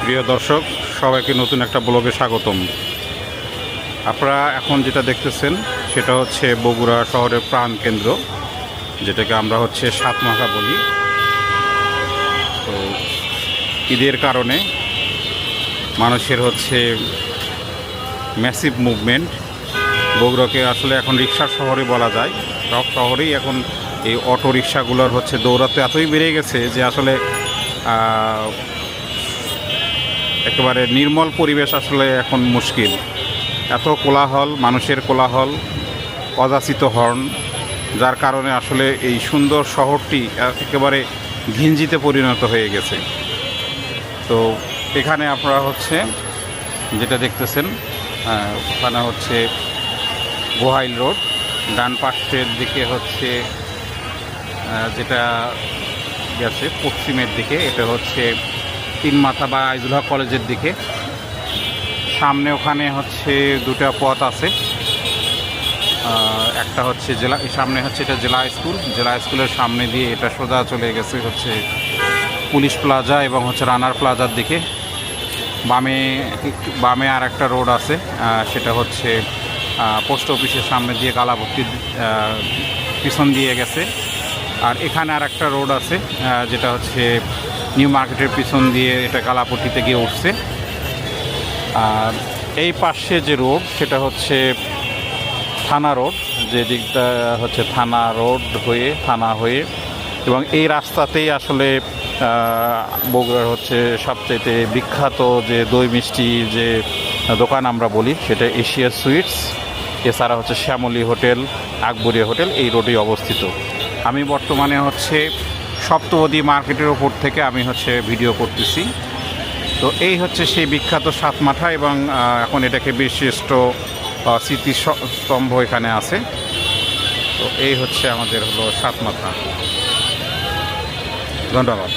প্রিয় দর্শক, সবাইকে নতুন একটা ব্লগে স্বাগতম। আপনারা এখন যেটা দেখতেছেন সেটা হচ্ছে বগুড়া শহরের প্রাণকেন্দ্র, যেটাকে আমরা হচ্ছে সাতমাথা বলি। তো ঈদের কারণে মানুষের হচ্ছে ম্যাসিভ মুভমেন্ট। বগুড়াকে আসলে এখন রিক্সার শহরে বলা যায়। সব শহরেই এখন এই অটো রিক্সাগুলোর হচ্ছে দৌরাত্ম্য এতই বেড়ে গেছে যে আসলে একেবারে নির্মল পরিবেশ আসলে এখন মুশকিল। এত কোলাহল, মানুষের কোলাহল, অযাচিত হর্ন, যার কারণে আসলে এই সুন্দর শহরটি একেবারে ঘিঞ্জিতে পরিণত হয়ে গেছে। তো এখানে আপনারা হচ্ছে যেটা দেখতেছেন ওখানে হচ্ছে গোহাইল রোড, ডান পাশের দিকে হচ্ছে যেটা গেছে পশ্চিমের দিকে, এটা হচ্ছে তিনমাথা বা আইজুল হক কলেজের দিকে। সামনে ওখানে হচ্ছে দুটা পথ আছে, একটা হচ্ছে সামনে হচ্ছে এটা জেলা স্কুলের সামনে দিয়ে এটা সোজা চলে গেছে হচ্ছে পুলিশ প্লাজা এবং হচ্ছে রানার প্লাজার দিকে। বামে আর একটা রোড আছে, সেটা হচ্ছে পোস্ট অফিসের সামনে দিয়ে গালাভর্তির পিছন দিয়ে গেছে। আর এখানে আর একটা রোড আছে যেটা হচ্ছে নিউ মার্কেটের পিছন দিয়ে এটা গালাপট্টিতে গিয়ে উঠছে। আর এই পাশে যে রোড সেটা হচ্ছে থানা রোড, যে দিকটা হচ্ছে থানা হয়ে এবং এই রাস্তাতেই আসলে বগুড়ার হচ্ছে সবচাইতে বিখ্যাত যে দই মিষ্টি যে দোকান আমরা বলি সেটা এশিয়া সুইটস, এছাড়া হচ্ছে শ্যামলী হোটেল, আকবরিয়া হোটেল এই রোডেই অবস্থিত। আমি বর্তমানে হচ্ছে সপ্তপদী মার্কেটের ওপর থেকে আমি হচ্ছে ভিডিও করতেছি। তো এই হচ্ছে সেই বিখ্যাত সাতমাথা এবং এখন এটাকে বিশিষ্ট স্মৃতিস্তম্ভ এখানে আছে। তো এই হচ্ছে আমাদের হলো সাতমাথা। ধন্যবাদ।